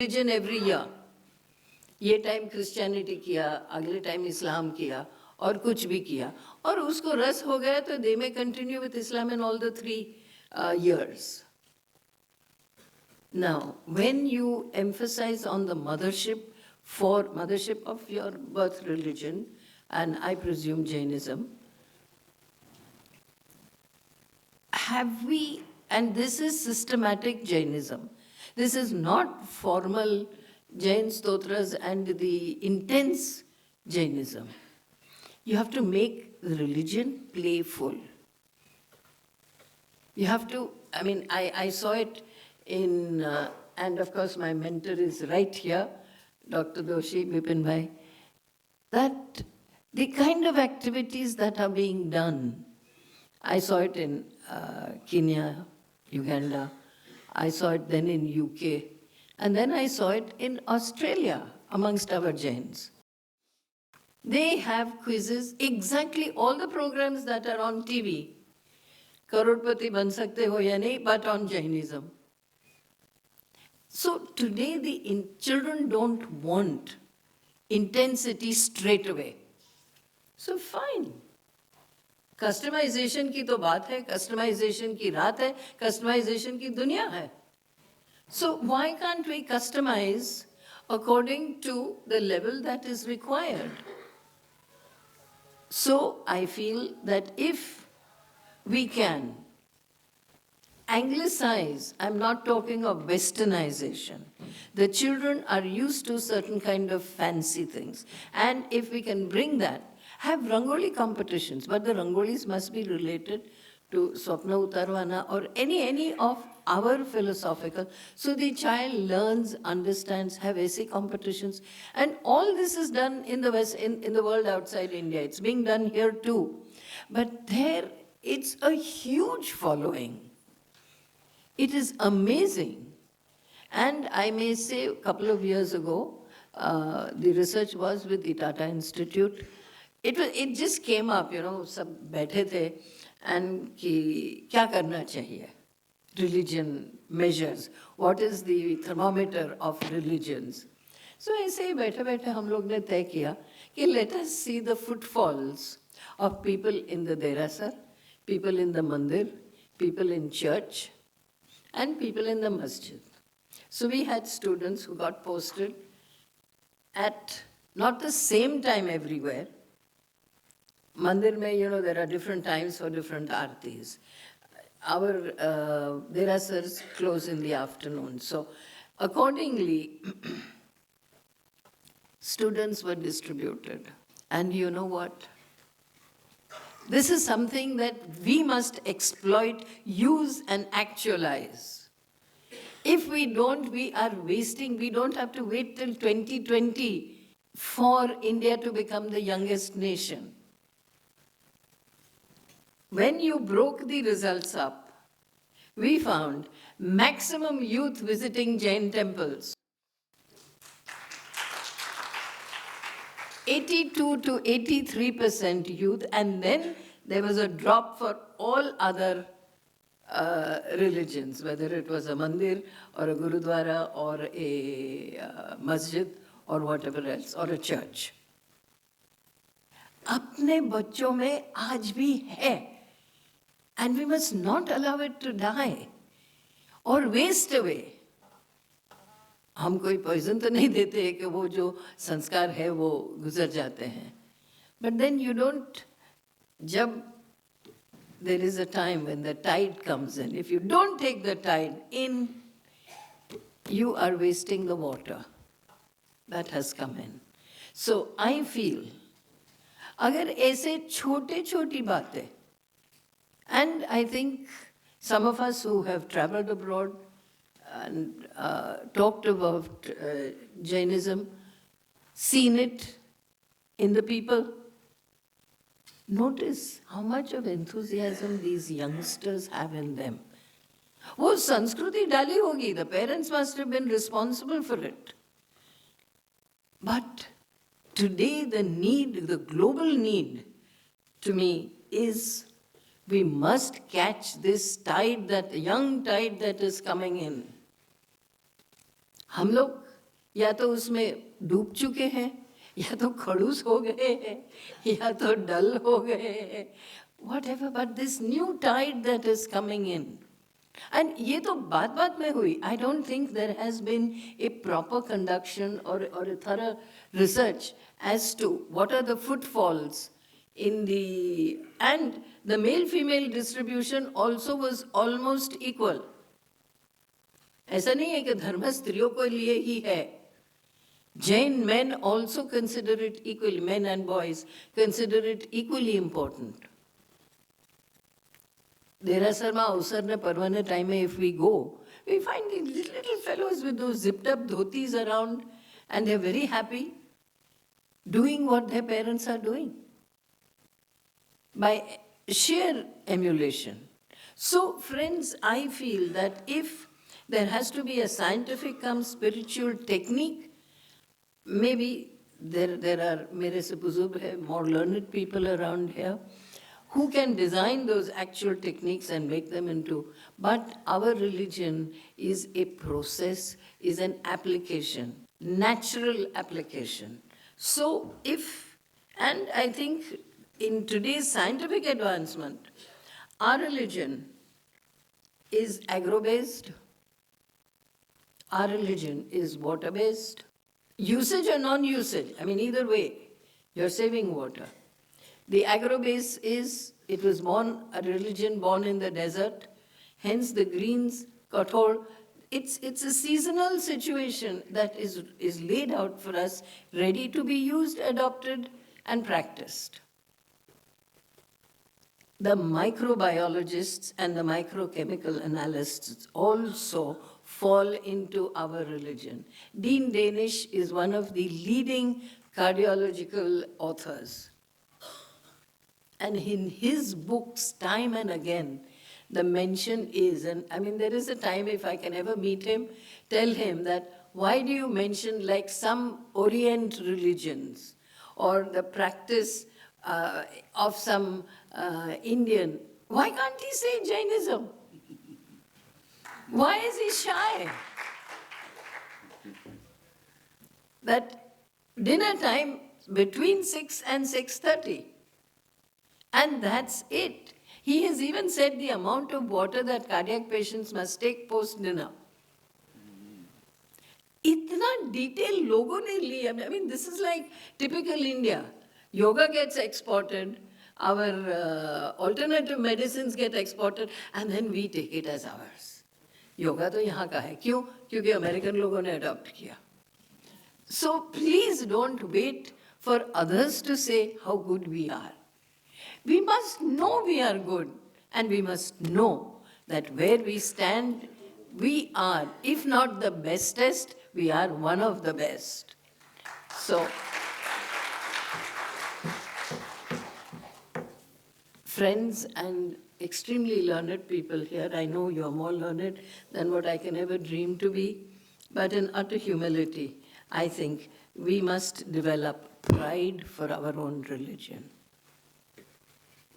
religion every year. ये time Christianity किया, अगले टाइम इस्लाम किया और कुछ भी किया और उसको रस हो गया तो they may continue with Islam in all the 3 years. Now, when you emphasize on the mothership of your birth religion, and I presume Jainism, have we, and this is systematic Jainism, this is not formal Jain stotras and the intense Jainism. You have to make the religion playful. You have to, I mean, I saw it in, and of course my mentor is right here, Dr. Doshi Bipin Bhai, that the kind of activities that are being done, I saw it in Kenya, Uganda, I saw it then in UK, and then I saw it in Australia amongst our Jains. They have quizzes, exactly all the programs that are on TV, करोड़पति बन सकते हो या नहीं, but on Jainism. So today the children don't want intensity straight away. So fine. Customization की तो बात है, customization की रात है, customization की दुनिया है. So why can't we customize according to the level that is required? So I feel that if we can anglicize, I'm not talking of westernization. The children are used to certain kind of fancy things. And if we can bring that, have Rangoli competitions, but the Rangolis must be related to Swapna Utarvana or any of our philosophical. So the child learns, understands, have essay competitions. And all this is done in the West, in the world outside India. It's being done here too. But there, it's a huge following. It is amazing. And I may say a couple of years ago, the research was with the Tata Institute. It just came up, you know, सब बैठे थे and कि क्या करना चाहिए? Religion measures. What is the thermometer of religions? So ऐसे ही बैठे बैठे हम लोग ने तय किया कि let us see the footfalls of people in the derasar, people in the mandir, people in church, and people in the masjid. So we had students who got posted at not the same time everywhere. Mandir mein, you know, there are different times for different aartis. Our derasars close in the afternoon. So accordingly, students were distributed. And you know what? This is something that we must exploit, use, and actualize. If we don't, we are wasting. We don't have to wait till 2020 for India to become the youngest nation. When you broke the results up, we found maximum youth visiting Jain temples. 82 to 83% youth, and then there was a drop for all other religions, whether it was a mandir or a gurudwara or a masjid or whatever else, or a church. अपने बच्चों में आज भी है, and we must not allow it to die or waste away. हम कोई poison तो नहीं देते हैं कि वो जो संस्कार है वो गुजर जाते हैं. But then you don't, जब there is a time when the tide comes in, if you don't take the tide in, you are wasting the water that has come in. So I feel, अगर ऐसे छोटे छोटी बातें, and I think some of us who have traveled abroad and talked about Jainism, seen it in the people, notice how much of enthusiasm these youngsters have in them. वो संस्कृति डाली होगी, the parents must have been responsible for it. But today the need, the global need, to me, is we must catch this tide, that young tide that is coming in. हम लोग या तो उसमें डूब चुके हैं, या तो खड़ूस हो गए हैं, या तो डल हो गए हैं, whatever, but this new tide that is coming in. And ये तो बात में हुई. I don't think there has been a proper conduction or a thorough research as to what are the footfalls in the, and the male-female distribution also was almost equal. ऐसा नहीं है कि धर्म स्त्रियों को लिए ही है. Jain men also consider it equally, men and boys consider it equally important. Derasar ma avsar ne parvane time mein, if we go, we find these little fellows with those zipped up dhotis around, and they're very happy doing what their parents are doing by sheer emulation. So, friends, I feel that if there has to be a scientific come spiritual technique, maybe there are, mere se buzurg hai, more learned people around here, who can design those actual techniques and make them into, but our religion is a process, is an application, natural application. So if, and I think in today's scientific advancement, our religion is agro-based, our religion is water-based, usage or non-usage, I mean either way, you're saving water. The agro-base is, it was born, a religion born in the desert, hence the greens, kathol. It's a seasonal situation that is laid out for us, ready to be used, adopted, and practiced. The microbiologists and the microchemical analysts also fall into our religion. Dean Danish is one of the leading cardiological authors. And in his books, time and again, the mention is, and I mean, there is a time if I can ever meet him, tell him that, why do you mention like some Orient religions or the practice of some Indian? Why can't he say Jainism? Why is he shy? That dinner time between 6 and 6:30. And that's it. He has even said the amount of water that cardiac patients must take post-dinner. Itna detail logo ne liya. I mean, this is like typical India. Yoga gets exported, our alternative medicines get exported, and then we take it as ours. Yoga to yahan ka hai. Kyun? Kyunki American logo ne adopt kiya. So please don't wait for others to say how good we are. We must know we are good, and we must know that where we stand, we are, if not the bestest, we are one of the best. So, friends and extremely learned people here, I know you're more learned than what I can ever dream to be, but in utter humility, I think we must develop pride for our own religion.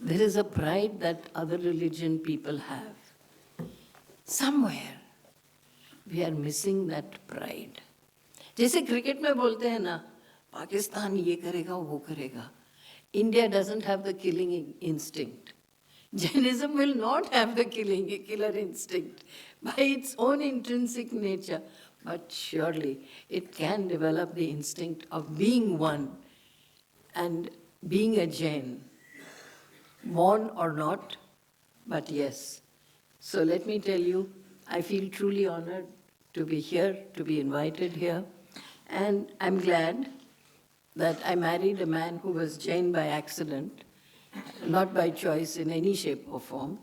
There is a pride that other religion people have. Somewhere, we are missing that pride. जैसे cricket में बोलते हैं ना, पाकिस्तान ये करेगा, वो करेगा. India doesn't have the killing instinct. Jainism will not have the killer instinct by its own intrinsic nature. But surely, it can develop the instinct of being one and being a Jain. Born or not, but yes. So let me tell you, I feel truly honored to be here, to be invited here. And I'm glad that I married a man who was Jain by accident, not by choice in any shape or form.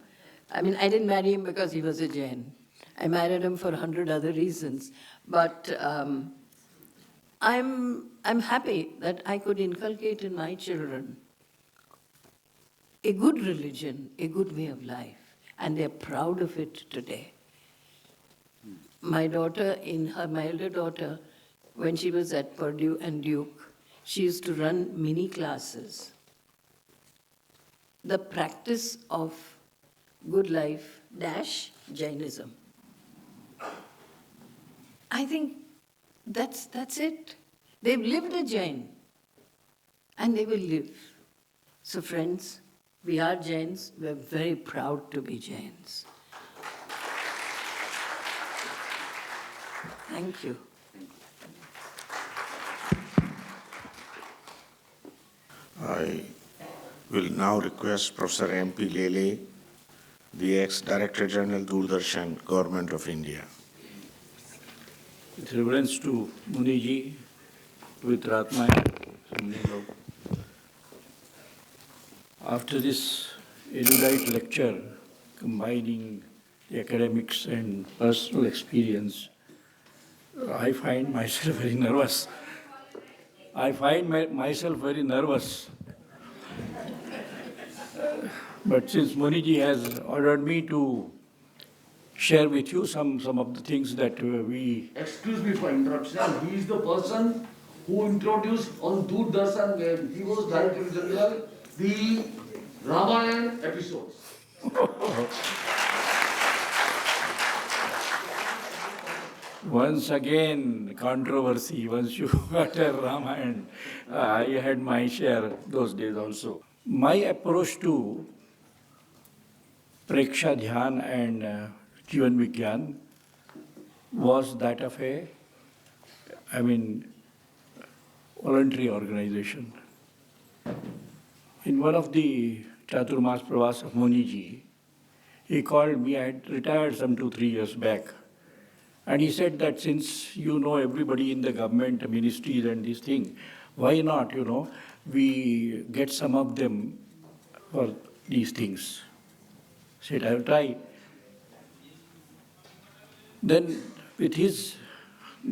I mean, I didn't marry him because he was a Jain. I married him for 100 other reasons. But I'm happy that I could inculcate in my children a good religion, a good way of life, and they're proud of it today. My daughter, my elder daughter, when she was at Purdue and Duke, she used to run mini classes. The practice of good life - Jainism. I think That's it. They've lived a Jain, and they will live. So friends, we are Jains. We're very proud to be Jains. Thank you. I will now request Professor M.P. Lele, the ex-Director General, Doordarshan, Government of India. With reverence to Muniji, with Ratmaya, after this erudite lecture combining the academics and personal experience, I find myself very nervous. Myself very nervous. But since Muniji has ordered me to share with you some of the things that we... Excuse me for interruption. He is the person who introduced on Doordarshan, where he was Director General, the Ramayana episodes. Once again, controversy. Once you utter Ramayana, I had my share those days also. My approach to Preksha Dhyan and Jivan Vigyan was that of a, voluntary organization. In one of the Chaturmas Pravas of Muniji, he called me. I had retired some 2-3 years back. And he said that since you know everybody in the government, ministries and this thing, why not, we get some of them for these things. I said, I will try. Then with his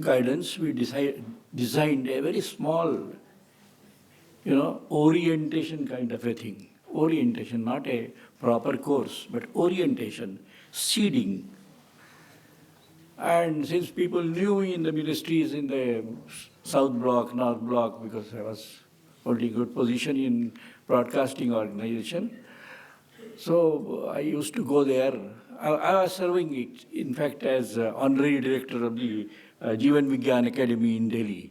guidance, we designed a very small, orientation kind of a thing. Orientation, not a proper course, but orientation, seeding. And since people knew me in the ministries in the South Block, North Block, because I was holding good position in broadcasting organization, so I used to go there. I was serving it, in fact, as honorary director of the Jivan Vigyan Academy in Delhi,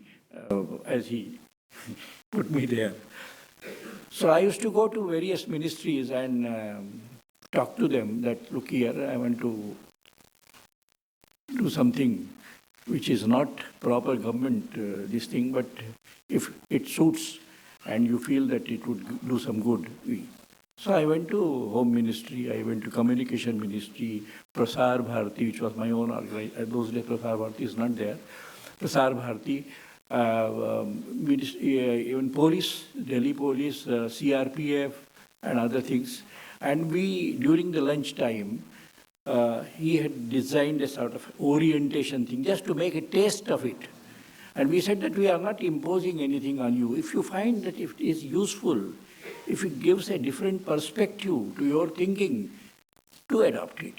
as he put me there. So I used to go to various ministries and talk to them that, look here, I want to do something which is not proper government, this thing, but if it suits and you feel that it would do some good. So I went to Home Ministry, I went to Communication Ministry, Prasar Bharati, which was my own organization. Those days Prasar Bharati is not there. Prasar Bharati, even police, Delhi police, CRPF and other things. And we, during the lunch time, he had designed a sort of orientation thing just to make a taste of it. And we said that we are not imposing anything on you. If you find that it is useful, if it gives a different perspective to your thinking, to adopt it.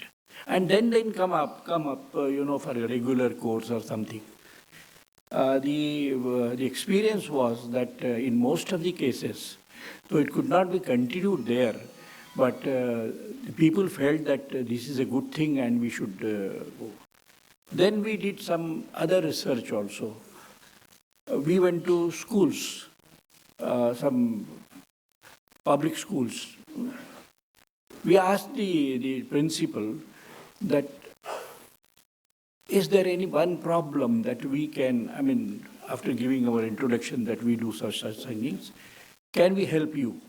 And then come up, for a regular course or something. The experience was that in most of the cases, though it could not be continued there, but the people felt that this is a good thing and we should go. Then we did some other research also. We went to schools, some public schools. We asked the principal that, is there any one problem that we can, after giving our introduction that we do such things, can we help you?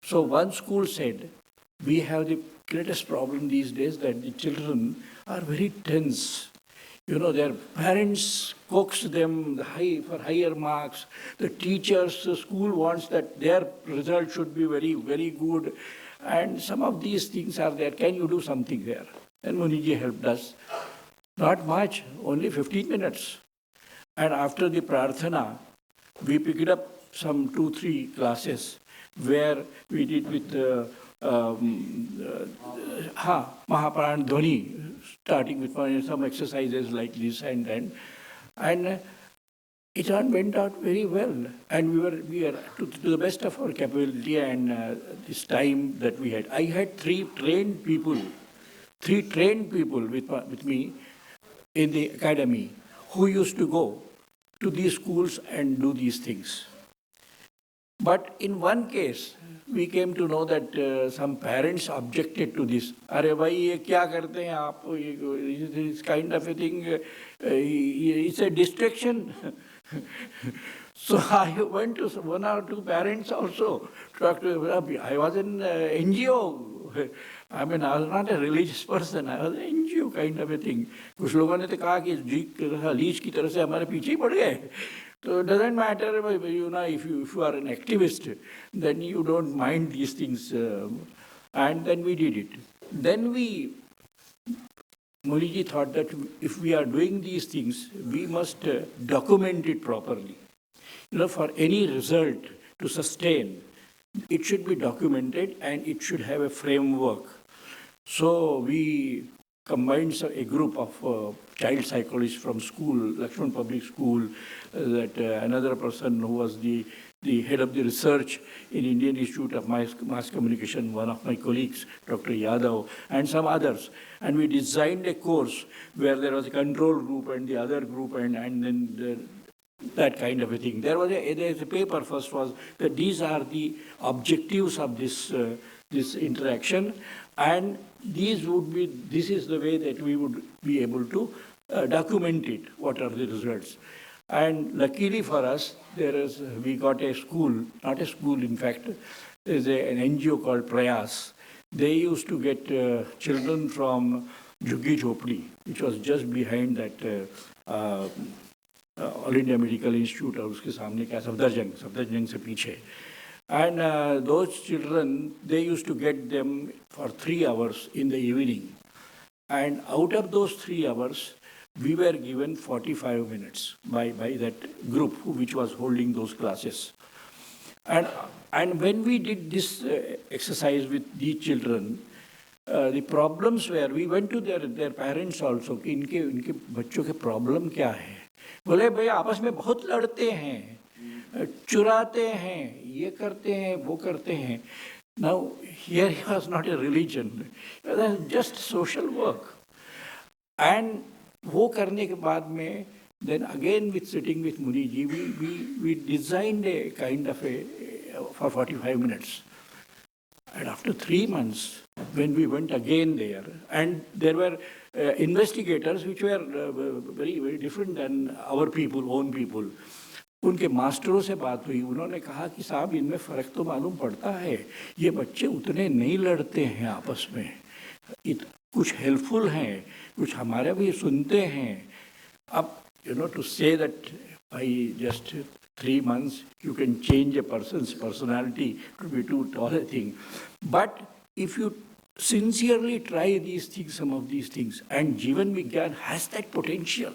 So one school said, we have the greatest problem these days that the children are very tense. Their parents coax them for higher marks. The teachers, the school wants that their result should be very, very good. And some of these things are there. Can you do something there? And Muniji helped us. Not much, only 15 minutes. And after the prarthana, we picked up some 2-3 classes where we did with Mahaparan Dhwani, starting with some exercises like this and then. And it all went out very well. And we were to the best of our capability and this time that we had. I had three trained people with me in the academy who used to go to these schools and do these things. But in one case, we came to know that some parents objected to this. अरे भाई ये क्या करते हैं आप? This kind of a thing, it's a distraction. So I went to one or two parents also. Talked to, I was in NGO. I mean, I was not a religious person. I was an NGO kind of a thing. कुछ लोगों ने तो कहा कि Leach की तरह से हमारे पीछे ही पड़ गए. So it doesn't matter, you know, if you are an activist, then you don't mind these things. And then we did it. Then Muriji thought that if we are doing these things, we must document it properly. You know, for any result to sustain, it should be documented and it should have a framework. So we combined a group of child psychologists from school, Lakshman Public School, that another person who was the head of the research in Indian Institute of Mass Communication, one of my colleagues, Dr. Yadav, and some others. And we designed a course where there was a control group and the other group and then that kind of a thing. There's a paper first was that these are the objectives of this interaction, and this is the way that we would be able to document it, what are the results. And luckily for us, we got a school, not a school in fact, there's an NGO called Prayas. They used to get children from Jhuggi Jhopdi, which was just behind that All India Medical Institute, और उसके सामने क्या सफदरजंग से पीछे. And those children, they used to get them for 3 hours in the evening. And out of those 3 hours, we were given 45 minutes by that group which was holding those classes. And when we did this exercise with these children, the problems were, we went to their parents also, कि इनके बच्चों के problem क्या है. बोले भाई आपस में बहुत लड़ते हैं, चुराते हैं, ये करते हैं, वो करते हैं. Now, here it was not a religion, it was just social work. And वो करने के बाद में, then again with sitting with Muniji, we designed a kind of for 45 minutes. And after 3 months, when we went again there, and there were investigators which were very, very different than our people, own people. उनके मास्टरों से बात हुई, उन्होंने कहा कि साहब इनमें फ़र्क तो मालूम पड़ता है, ये बच्चे उतने नहीं लड़ते हैं आपस में, कुछ हेल्पफुल हैं, कुछ हमारे भी सुनते हैं. अब to say that by just 3 months you can change a person's personality to be too tall a thing. But if you sincerely try these things, some of these things, and Jivan Vigyan has that potential,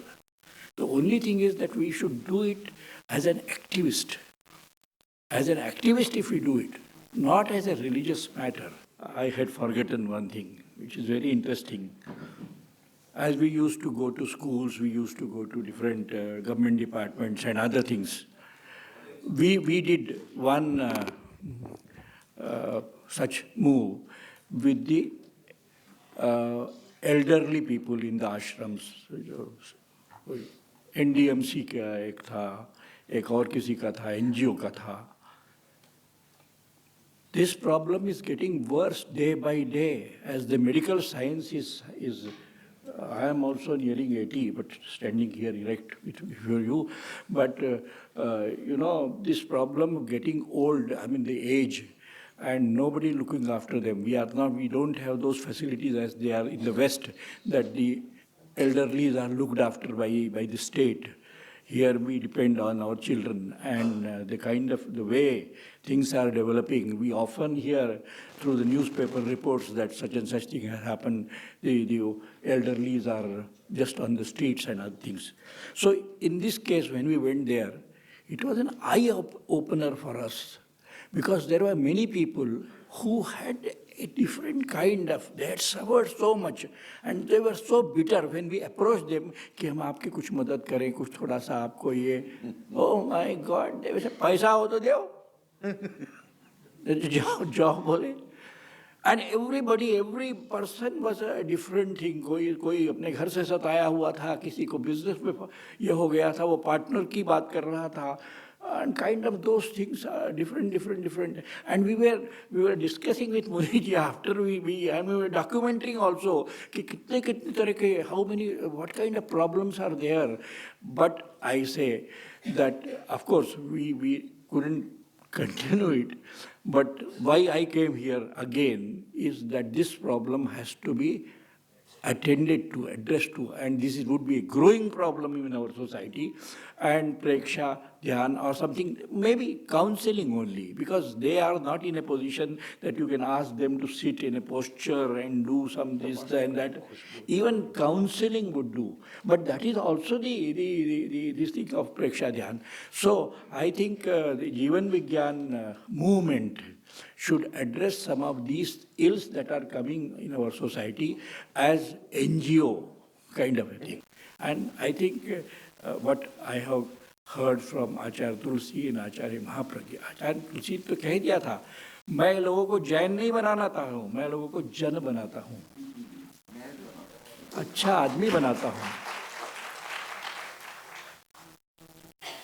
the only thing is that we should do it as an activist. As an activist if we do it, not as a religious matter. I had forgotten one thing, which is very interesting. As we used to go to schools, we used to go to different government departments and other things. We did one such move with the elderly people in the ashrams. NDMC का एक था, एक और किसी का था, NGO का था. This problem is getting worse day by day as the medical science is I am also nearing 80, but standing here erect before you. But, this problem of getting old, I mean the age, and nobody looking after them. We don't have those facilities as they are in the West, that the elderly are looked after by the state. Here we depend on our children, and the way things are developing, we often hear through the newspaper reports that such and such thing has happened. The elderly are just on the streets and other things. So in this case, when we went there, it was an eye-opener for us, because there were many people who had a different kind of, they had suffered so much, and they were so bitter when we approached them, कि हम आपकी कुछ मदद करें, कुछ थोड़ा सा आपको ये, oh my God, they said, पैसा हो तो दो, जाओ बोले. And everybody, every person was a different thing. कोई अपने घर से सताया हुआ था, किसी को बिजनेस में ये हो गया था, वो पार्टनर की बात कर रहा था, and kind of those things are different. And we were discussing with Muni ji after we were documenting also कि कितने तरह के, how many, what kind of problems are there. But I say that of course we couldn't continue it. But why I came here again is that this problem has to be attended to, addressed to, and this would be a growing problem in our society. And Preksha, Dhyan, or something, maybe counseling only, because they are not in a position that you can ask them to sit in a posture and do some this and that. Even counseling would do. But that is also this thing of Preksha Dhyan. So I think the Jivan Vigyan movement should address some of these ills that are coming in our society as NGO kind of a thing. And I think what I have heard from Acharya Tulsi and Acharya Mahapragya, Acharya Tulsi तो कह दिया था, मैं लोगों को जैन नहीं बनाता हूँ, मैं लोगों को जन बनाता हूँ, अच्छा आदमी बनाता हूँ.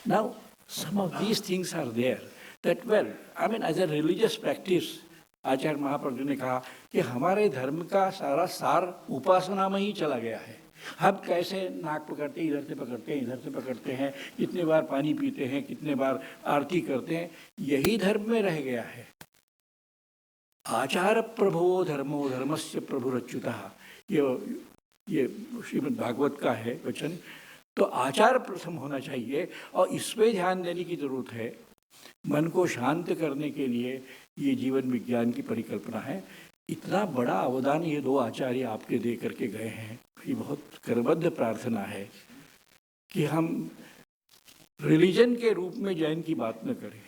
Now, some of these things are there. That well, I mean, as a religious practice, आचार्य महाप्रभु ने कहा कि हमारे धर्म का सारा सार उपासना में ही चला गया है. हम कैसे नाक पकड़ते हैं, इधर से पकड़ते हैं, इधर से पकड़ते हैं, कितने बार पानी पीते हैं, कितने बार आरती करते हैं, यही धर्म में रह गया है. आचार प्रभो धर्मो धर्मस्य प्रभुरच्युतः, ये श्रीमद् भागवत का है वचन. तो आचार प्रथम होना चाहिए और इस पे ध्यान देने की जरूरत है. मन को शांत करने के लिए ये जीवन विज्ञान की परिकल्पना है. इतना बड़ा अवदान ये दो आचार्य आपके दे करके गए हैं. ये बहुत करबद्ध प्रार्थना है कि हम रिलीजन के रूप में जैन की बात न करें,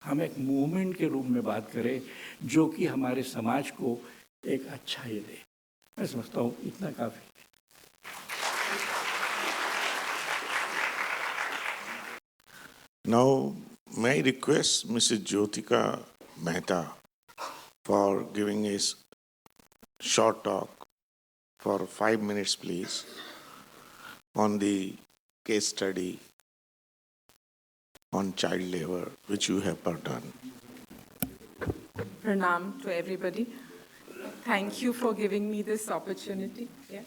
हम एक मूवमेंट के रूप में बात करें जो कि हमारे समाज को एक अच्छा ये दे. मैं समझता हूँ इतना काफ़ी. Now, may I request Mrs. Jyotika Mehta for giving a short talk for 5 minutes, please, on the case study on child labor, which you have done. Pranam to everybody. Thank you for giving me this opportunity. Yeah.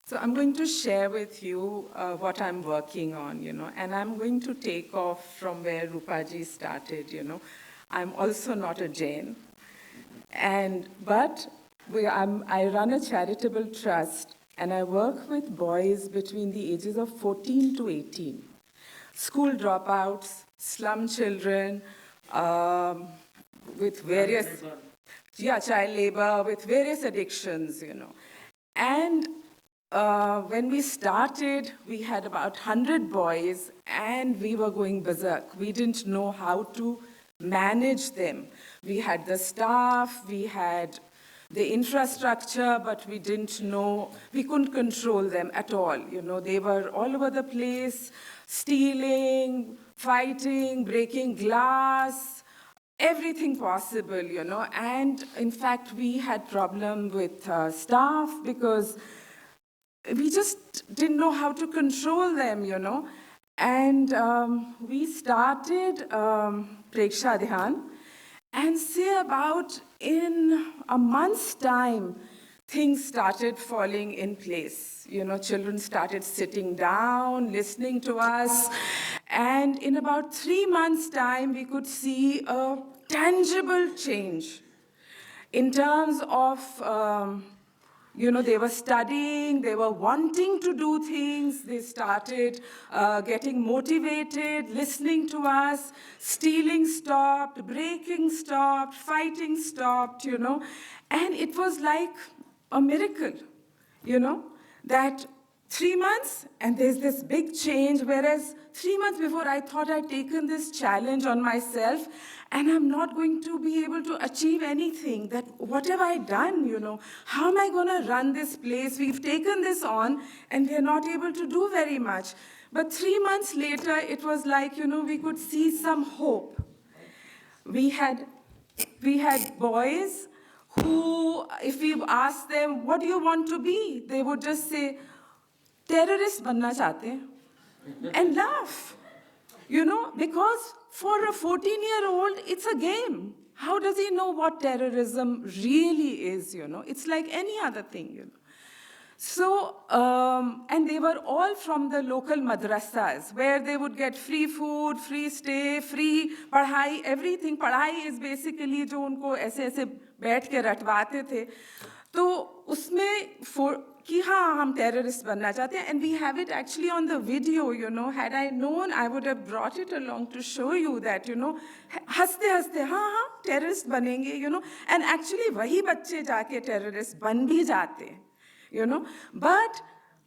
So I'm going to share with you what I'm working on, and I'm going to take off from where Rupaji started, I'm also not a Jain, but I run a charitable trust, and I work with boys between the ages of 14 to 18, school dropouts, slum children, with various, child labor, with various addictions, And when we started, we had about 100 boys, and we were going berserk. We didn't know how to manage them. We had the staff, we had the infrastructure, but we couldn't control them at all. They were all over the place, stealing, fighting, breaking glass, everything possible, And in fact, we had problem with staff because we just didn't know how to control them, And we started Preksha Dhyan, and say about in a month's time, things started falling in place. Children started sitting down, listening to us, and in about 3 months' time, we could see a tangible change in terms of they were studying, they were wanting to do things, they started getting motivated, listening to us, stealing stopped, breaking stopped, fighting stopped, And it was like a miracle, that 3 months and there's this big change, whereas 3 months before I thought I'd taken this challenge on myself and I'm not going to be able to achieve anything. That what have I done, How am I going to run this place? We've taken this on and we're not able to do very much. But 3 months later, it was like, we could see some hope. We had boys who, if we ask them, what do you want to be? They would just say, terrorist banna chahte hain, and laugh. You know, because for a 14-year-old, it's a game. How does he know what terrorism really is, you know? It's like any other thing, you know. So, and they were all from the local madrasas, where they would get free food, free stay, free padhai, everything. Padhai is basically जो उनको ऐसे ऐसे बैठ के रटवाते थे. तो उसमें कि हाँ हम terrorist बनना चाहते हैं, and we have it actually on the video, you know. Had I known, I would have brought it along to show you that, you know, हंसते हंसते हाँ हाँ terrorist बनेंगे, you know, and actually वही बच्चे जाके terrorist बन भी जाते हैं. You know, but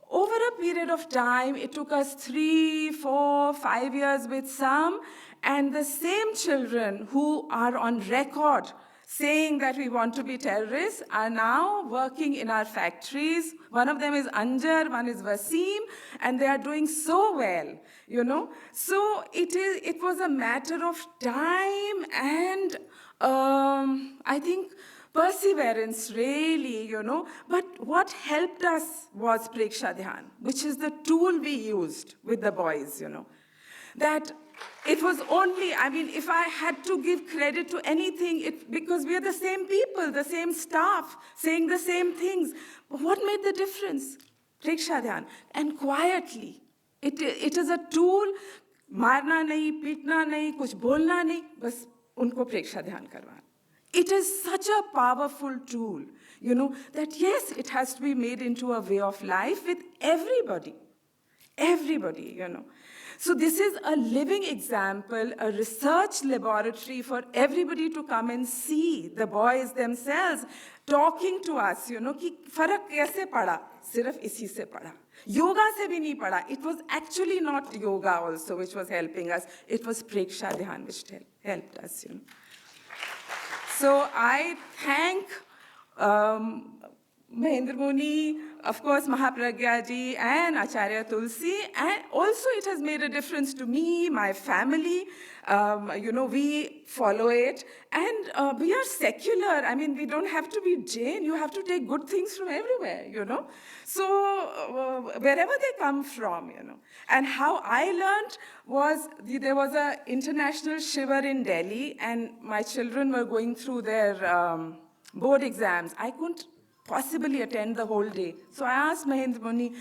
over a period of time, it took us 3, 4, 5 years with some, and the same children who are on record saying that we want to be terrorists are now working in our factories. One of them is Anjar, one is Wasim, and they are doing so well, you know. So it was a matter of time and I think perseverance, really, you know. But what helped us was Preksha Dhyan, which is the tool we used with the boys, you know. That it was only, I mean, if I had to give credit to anything, because we are the same people, the same staff, saying the same things. But what made the difference? Preksha Dhyan. And quietly, it is a tool, marna nahi, pitna nahi, kuch bolna nahi, bas unko Preksha Dhyan karwana. It is such a powerful tool, you know, that yes, it has to be made into a way of life with everybody. Everybody, you know. So this is a living example, a research laboratory for everybody to come and see, the boys themselves talking to us, you know, कि फर्क कैसे पड़ा? सिर्फ इसी से पड़ा. Yoga से भी नहीं पड़ा. It was actually not yoga also which was helping us. It was Preksha Dhyan which helped us, you know. So I thank Mahendra Muni, of course, Mahapragya ji, and Acharya Tulsi, and also it has made a difference to me, my family. You know, we follow it, and we are secular. I mean, we don't have to be Jain. You have to take good things from everywhere, you know. So wherever they come from, you know. And how I learned was there was an international shiver in Delhi, and my children were going through their board exams. I couldn't possibly attend the whole day. So I asked Mahendra Muni,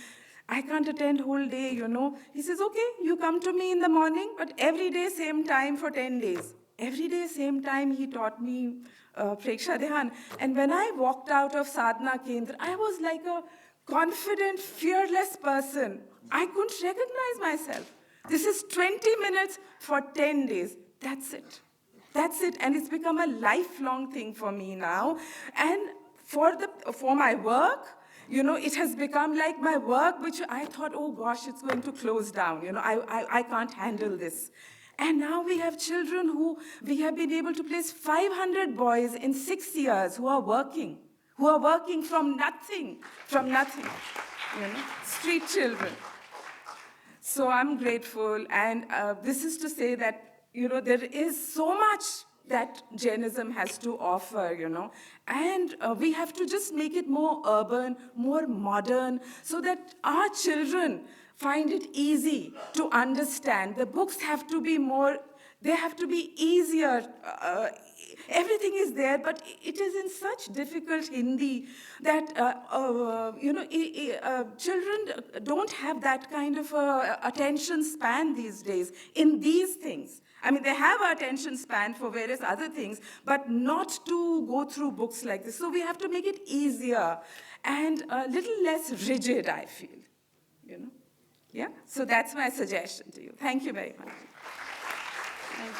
I can't attend whole day, you know. He says, okay, you come to me in the morning, but every day same time for 10 days. Every day same time he taught me Preksha Dhyan. And when I walked out of Sadhana Kendra, I was like a confident, fearless person. I couldn't recognize myself. This is 20 minutes for 10 days. That's it. That's it. And it's become a lifelong thing for me now. And for my work, you know, it has become like my work, which I thought, oh gosh, it's going to close down. You know, I can't handle this. And now we have children who we have been able to place 500 boys in 6 years who are working from nothing, you know, street children. So I'm grateful, and this is to say that, you know, there is so much that Jainism has to offer, you know, and we have to just make it more urban, more modern, so that our children find it easy to understand. The books have to be more, they have to be easier. Everything is there, but it is in such difficult Hindi that, you know, children don't have that kind of attention span these days in these things. I mean, they have attention span for various other things, but not to go through books like this. So we have to make it easier and a little less rigid, I feel, you know. Yeah, so that's my suggestion to you. Thank you very much. Thank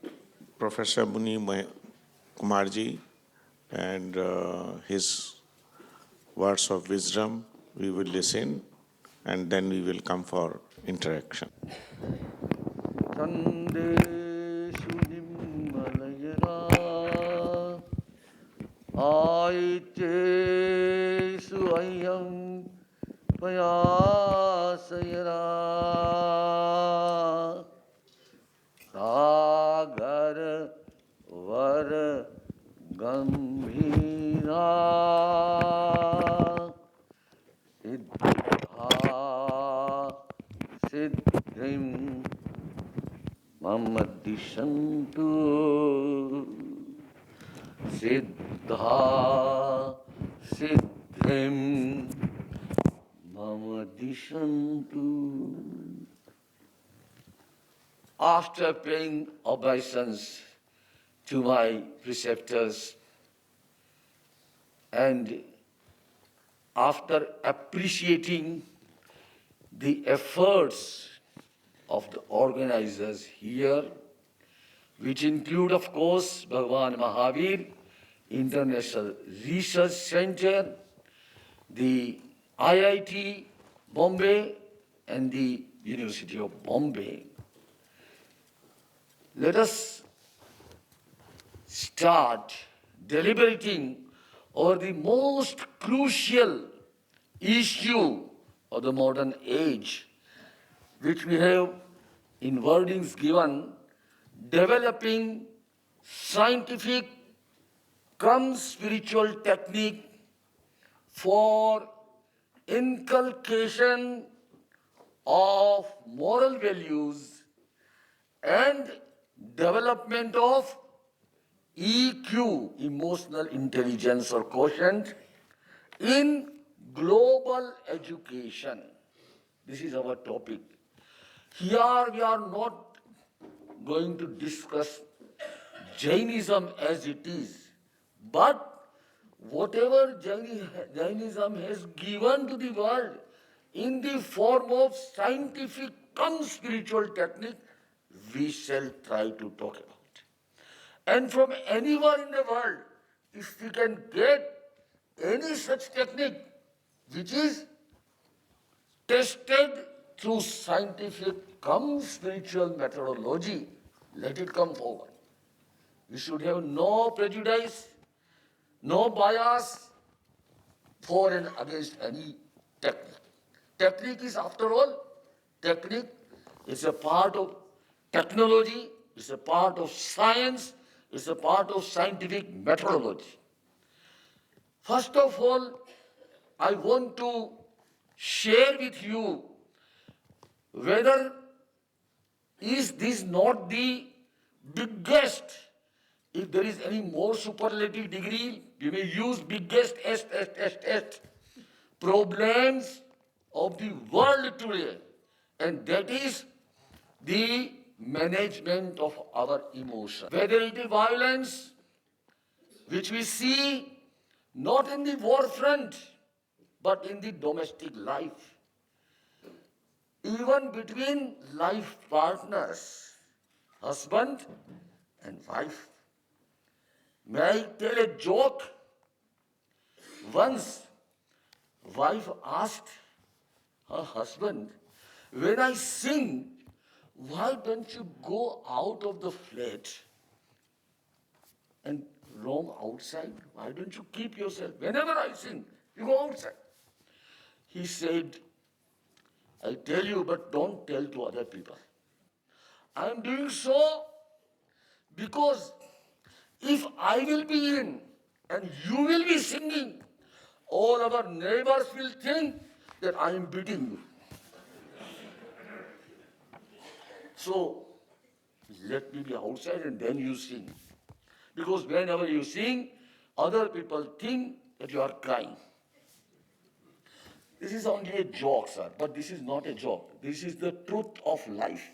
you. Professor Muni Kumarji and his words of wisdom, we will listen, and then we will come for interaction. Sandeshu nimmalayana aichesu ayyam payasayana sagar var siddhim mama dishantu siddha siddhim mama dishantu. After paying obeisance to my preceptors and after appreciating the efforts of the organizers here, which include, of course, Bhagwan Mahavir International Research Center, the IIT Bombay, and the University of Bombay. Let us start deliberating over the most crucial issue of the modern age, which we have in wordings given, developing scientific cum spiritual technique for inculcation of moral values and development of EQ, emotional intelligence or quotient, in global education. This is our topic. Here we are not going to discuss Jainism as it is, but whatever Jainism has given to the world in the form of scientific cum spiritual technique, we shall try to talk about. And from anywhere in the world, if we can get any such technique which is tested through scientific cum spiritual methodology, let it come forward. We should have no prejudice, no bias for and against any technique. Technique is, after all, technique is a part of technology, it's a part of science, it's a part of scientific methodology. First of all, I want to share with you whether is this not the biggest, if there is any more superlative degree, we may use biggest problems of the world today, and that is the management of our emotion. Whether it is violence, which we see not in the war front, but in the domestic life, even between life partners, husband and wife. May I tell a joke? Once, wife asked her husband, when I sing, why don't you go out of the flat and roam outside? Why don't you keep yourself? Whenever I sing, you go outside. He said, I tell you, but don't tell to other people. I am doing so because if I will be in and you will be singing, all our neighbors will think that I am beating you. So, let me be outside and then you sing. Because whenever you sing, other people think that you are crying. This is only a joke, sir, but this is not a joke. This is the truth of life.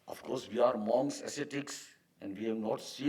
Of course, we are monks, ascetics, and we have not seen